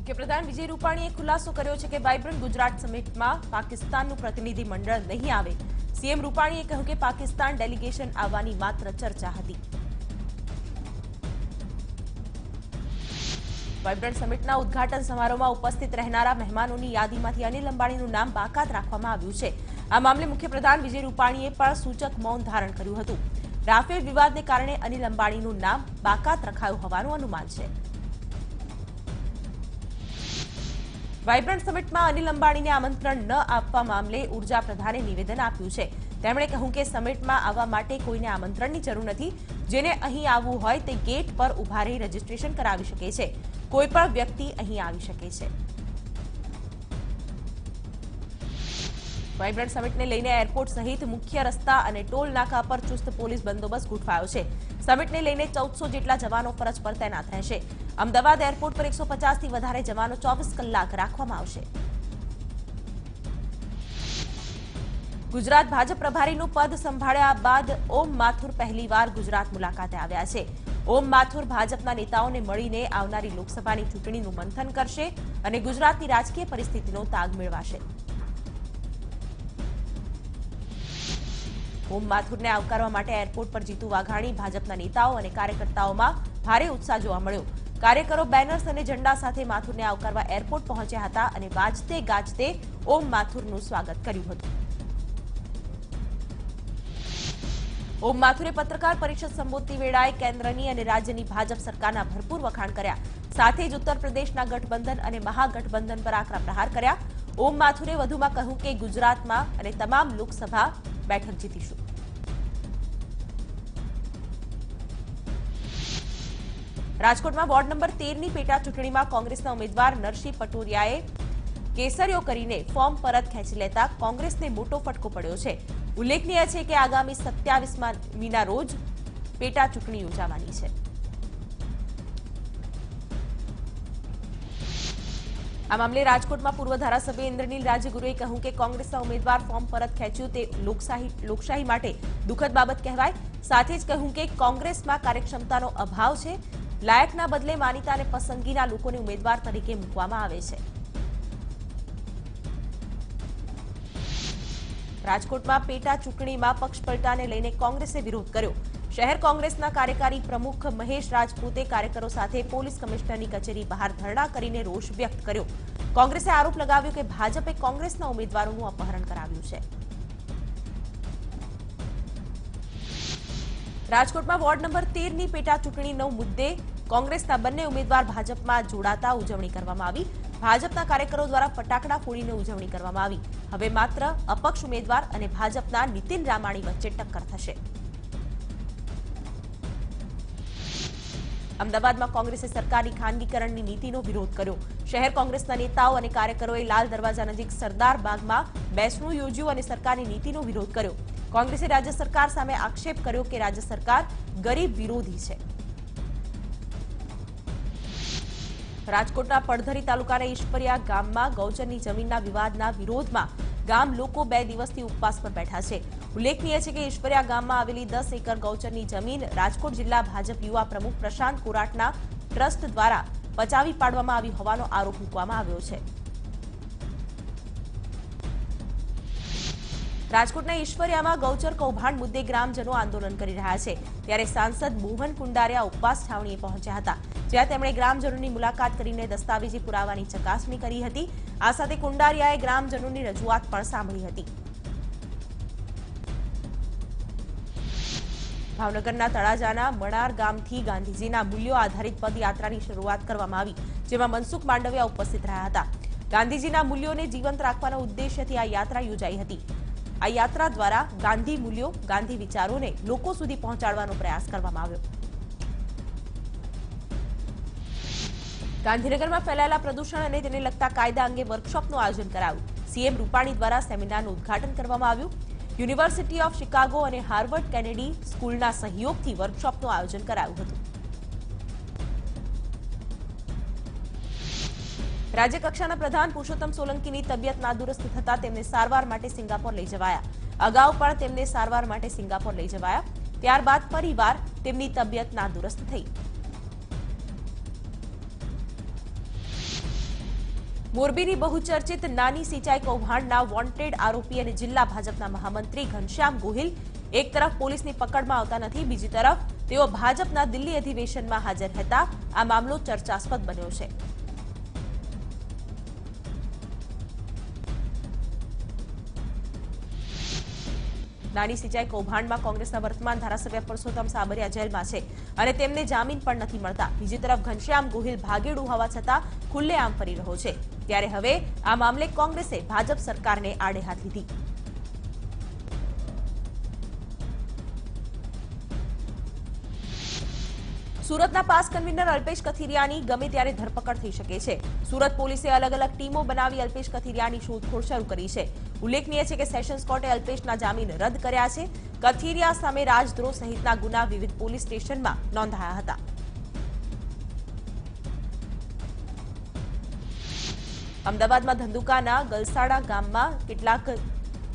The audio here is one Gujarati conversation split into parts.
મુખ્યપ્રધાન વિજય રૂપાણીએ ખુલાસો કર્યો છે કે વાઇબ્રન્ટ ગુજરાત સમિટમાં પાકિસ્તાનનું પ્રતિનિધિ મંડળ નહીં આવે। સીએમ રૂપાણીએ કહ્યું કે પાકિસ્તાન ડેલિગેશન આવવાની માત્ર ચર્ચા હતી। વાઇબ્રન્ટ સમિટના ઉદ્ઘાટન સમારોહમાં ઉપસ્થિત રહેનારા મહેમાનોની યાદીમાંથી અનિલ અંબાણીનું નામ બાકાત રાખવામાં આવ્યું છે। આ મામલે મુખ્યપ્રધાન વિજય રૂપાણીએ પણ સૂચક મૌન ધારણ કર્યું હતું। રાફેલ વિવાદને કારણે અનિલ અંબાણીનું નામ બાકાત રખાયું હોવાનું અનુમાન છે। વાઇબ્રન્ટ સમિટમાં અનિલ અંબાણીને આમંત્રણ ન આપવા મામલે ઉર્જા પ્રધાને નિવેદન આપ્યું છે। તેમણે કહ્યું કે સમિટમાં આવવા માટે કોઈને આમંત્રણની જરૂર નથી। જેને અહીં આવવું હોય તે ગેટ પર ઉભા રહી રજીસ્ટ્રેશન કરાવી શકે છે। કોઈ પણ વ્યક્તિ અહીં આવી શકે છે। વાઇબ્રન્ટ સમિટને લઈને એરપોર્ટ સહિત મુખ્ય રસ્તા અને ટોલ નાકા પર ચુસ્ત પોલીસ બંદોબસ્ત ગોઠવાયો છે। સમિટને લઈને 1400 જેટલા જવાનો ફરજ પર તૈનાત રહેશે। અમદાવાદ એરપોર્ટ પર 150 થી વધારે જવાનો 24 કલાક રાખવામાં આવશે। ગુજરાત ભાજપ પ્રભારીનું પદ સંભાળ્યા બાદ ઓમ માથુર પહેલીવાર ગુજરાત મુલાકાતે આવ્યા છે। ઓમ માથુર ભાજપના નેતાઓને મળીને આવનારી લોકસભાની ચૂંટણીનું મંથન કરશે અને ગુજરાતની રાજકીય પરિસ્થિતિનો તાગ મેળવશે। ઓમ માથુરને આવકારવા માટે એરપોર્ટ પર જીતુ વાઘાણી ભાજપના નેતાઓ અને કાર્યકર્તાઓમાં ભારે ઉત્સાહ જોવા મળ્યો। કાર્યકરો બેનર્સ અને ઝંડા સાથે માથુરને આવકારવા એરપોર્ટ પહોંચ્યા હતા અને વાજતે ગાજતે ઓમ માથુરનું સ્વાગત કર્યું હતું। ઓમ માથુરે પત્રકાર પરિષદ સંબોધતી વેળાએ કેન્દ્રની અને રાજ્યની ભાજપ સરકારના ભરપૂર વખાણ કર્યા। સાથે જ ઉત્તર પ્રદેશના ગઠબંધન અને મહાગઠબંધન પર આકરા પ્રહાર કર્યા। ઓમ માથુરે વધુમાં કહ્યું કે ગુજરાતમાં અને તમામ લોકસભા બેઠક જીતીશું। રાજકોટમાં વોર્ડ નંબર 13ની પેટા ચૂંટણીમાં કોંગ્રેસના ઉમેદવાર નરસિંહ પટોરિયાએ કેસરીઓ કરીને ફોર્મ પરત ખેંચી લેતા કોંગ્રેસને મોટો ફટકો પડ્યો છે। ઉલ્લેખનીય છે કે આગામી 27મીના રોજ પેટા ચૂંટણી યોજાવાની છે। આ મામલે રાજકોટમાં પૂર્વ ધારાસભ્ય ઇન્દ્રનીલ રાજગુરુએ કહ્યું કે કોંગ્રેસના ઉમેદવાર ફોર્મ પરત ખેંચ્યું તે લોકશાહી માટે દુઃખદ બાબત કહેવાય। સાથે જ કહ્યું કે કોંગ્રેસમાં કાર્યક્ષમતાનો અભાવ છે। લાયકના બદલે માનીતા અને પસંદગીના લોકોને ઉમેદવાર તરીકે મૂકવામાં આવે છે। રાજકોટમાં પેટા ચૂંટણીમાં પક્ષપલટાને લઈને કોંગ્રેસે વિરોધ કર્યો। શહેર કોંગ્રેસના કાર્યકારી પ્રમુખ મહેશ રાજપૂતે કાર્યકરો સાથે પોલીસ કમિશનરની કચેરી બહાર ધરણા કરીને રોષ વ્યક્ત કર્યો। કોંગ્રેસે આરોપ લગાવ્યો કે ભાજપે કોંગ્રેસના ઉમેદવારોનું અપહરણ કરાવ્યું છે। રાજકોટમાં વોર્ડ નંબર 13ની પેટા ચૂંટણીનો મુદ્દે કોંગ્રેસના બંને ઉમેદવાર ભાજપમાં જોડાતા ઉજવણી કરવામાં આવી। ભાજપના કાર્યકરો દ્વારા ફટાકડા ફોડીને ઉજવણી કરવામાં આવી। હવે માત્ર અપક્ષ ઉમેદવાર અને ભાજપના નીતિન રામાણી વચ્ચે ટક્કર થશે। અમદાવાદમાં કોંગ્રેસે સરકારી ખાનગીકરણની નીતિનો વિરોધ કર્યો। શહેર કોંગ્રેસના નેતાઓ અને કાર્યકરોએ લાલ દરવાજા નજીક સરદાર બાગમાં બેસણું યોજ્યું અને સરકારની નીતિનો વિરોધ કર્યો। કોંગ્રેસે રાજ્ય સરકાર સામે આક્ષેપ કર્યો કે રાજ્ય સરકાર ગરીબ વિરોધી છે। રાજકોટના પડધરી તાલુકાના ઈશ્વરિયા ગામમાં ગૌચરની જમીનના વિવાદના વિરોધમાં ગામ લોકો 2 દિવસથી ઉપવાસ પર બેઠા છે। ઉલ્લેખનીય છે કે ઈશ્વરિયા ગામમાં આવેલી 10 એકર ગૌચરની જમીન રાજકોટ જિલ્લા ભાજપ યુવા પ્રમુખ પ્રશાંત કોરાટના ટ્રસ્ટ દ્વારા પચાવી પાડવામાં આવી હોવાનો આરોપ મૂકવામાં આવ્યો છે। રાજકોટના ઈશ્વરિયામાં ગૌચર કૌભાંડ મુદ્દે ગ્રામજનો આંદોલન કરી રહ્યા છે। ત્યારે સાંસદ મોહન કુંડારિયા ઉપવાસ છાવણીએ પહોંચ્યા હતા, જ્યાં તેમણે ગ્રામજનોની મુલાકાત કરીને દસ્તાવેજી પુરાવાની ચકાસણી કરી હતી। આ સાથે કુંડારિયાએ ગ્રામજનોની રજૂઆત પણ સાંભળી હતી। ભાવનગરના તળાજાના મણાર ગામથી ગાંધીજીના મૂલ્યો આધારિત પદયાત્રાની શરૂઆત કરવામાં આવી, જેમાં મનસુખ માંડવિયા ઉપસ્થિત રહ્યા હતા। ગાંધીજીના મૂલ્યોને જીવંત રાખવાના ઉદ્દેશ્યથી આ યાત્રા યોજાઈ હતી। આ યાત્રા દ્વારા ગાંધી મૂલ્યો, ગાંધી વિચારોને લોકો સુધી પહોંચાડવાનો પ્રયાસ કરવામાં આવ્યો। ગાંધીનગરમાં ફેલાયેલા પ્રદૂષણ અને તેને લગતા કાયદા અંગે વર્કશોપનું આયોજન કરાયું। સીએમ રૂપાણી દ્વારા સેમિનારનું ઉદ્ઘાટન કરવામાં આવ્યું। યુનિવર્સિટી ઓફ શિકાગો અને હાર્વર્ડ કેનેડી સ્કૂલના સહયોગથી વર્કશોપનું આયોજન કરાયું હતું। રાજ્યકક્ષાના પ્રધાન પુરુષોત્તમ સોલંકીની તબિયત નાદુરસ્ત થતા તેમને સારવાર માટે સિંગાપોર લઈ જવાયા। અગાઉ પણ તેમને સારવાર માટે સિંગાપોર લઈ જવાયા। ત્યારબાદ ફરીવાર તેમની તબિયત નાદુરસ્ત થઈ। મોરબીની બહુચર્ચિત નાની સિંચાઈ કૌભાંડના વોન્ટેડ આરોપી અને જિલ્લા ભાજપના મહામંત્રી ઘનશ્યામ ગોહિલ એક તરફ પોલીસની પકડમાં આવતા નથી, બીજી તરફ તેઓ ભાજપના દિલ્હી અધિવેશનમાં હાજર હતા આ મામલો ચર્ચાસ્પદ બન્યો છે. નાની સિંચાઈ કૌભાંડમાં કોંગ્રેસના વર્તમાન ધારાસભ્ય પરસોત્તમ સાબરિયા જેલમાં છે અને તેમને જામીન પણ નથી મળતા. બીજી તરફ ઘનશ્યામ ગોહિલ ભાગેડુ હોવા છતાં ખુલ્લેઆમ ફરી રહ્યો છે. ત્યારે હવે આ મામલે કોંગ્રેસે ભાજપ સરકારને આડે હાથ લીધી. સુરતના પાસ કન્વીનર અલ્પેશ કથિરિયાની ગમે ત્યારે ધરપકડ થઈ શકે છે. સુરત પોલીસે અલગ અલગ ટીમો બનાવી અલ્પેશ કથિરિયાની શોધખોળ શરૂ કરી છે. ઉલ્લેખનીય છે કે સેશન્સ કોર્ટે અલ્પેશના જામીન રદ કર્યા છે. કથિરિયા સામે રાજદ્રોહ સહિતના ગુના વિવિધ પોલીસ સ્ટેશનમાં નોંધાયા હતા. અમદાવાદમાં ધંધુકાના ગલસાડા ગામમાં કેટલાક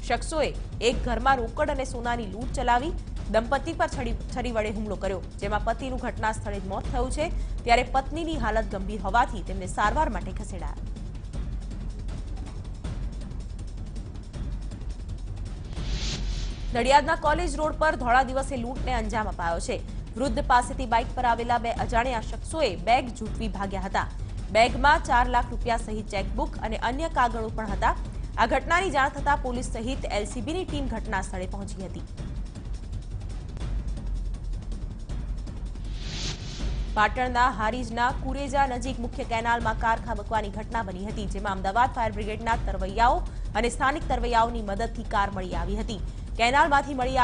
શખ્સોએ એક ઘરમાં રોકડ અને સોનાની લૂંટ ચલાવી દંપતી પર છરી વડે હુમલો કર્યો, જેમાં પતિનું ઘટના સ્થળે જ મોત થયું છે. ત્યારે પત્નીની હાલત ગંભીર હોવાથી તેમને સારવાર માટે ખસેડાયા. નડિયાદના કોલેજ રોડ પર ધોળા દિવસે લૂંટને અંજામ અપાયો છે. વૃદ્ધ પાસેથી બાઇક પર આવેલા બે અજાણ્યા શખ્સોએ બેગ ઝૂંટવી ભાગ્યા હતા. બેગમાં 4 લાખ રૂપિયા સહિત ચેકબુક અને અન્ય કાગળો પણ હતા. આ ઘટનાની જાણ થતાં પોલીસ સહિત એલસીબીની ટીમ ઘટના સ્થળે પહોંચી હતી. પાટણના હારીજના કુરેજા નજીક મુખ્ય કેનાલમાં કાર ખાબકવાની ઘટના બની હતી, જેમાં અમદાવાદ ફાયર બ્રિગેડના તરવૈયાઓ અને સ્થાનિક તરવૈયાઓની મદદથી કાર મળી આવી હતી. કેનાલમાંથી મળી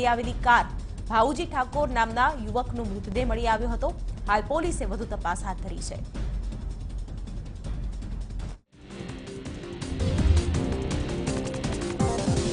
આવેલી કાર ભાઉજી ઠાકોર નામના યુવકનો મૃતદેહ મળી આવ્યો હતો. હાલ પોલીસે વધુ તપાસ હાથ ધરી છે.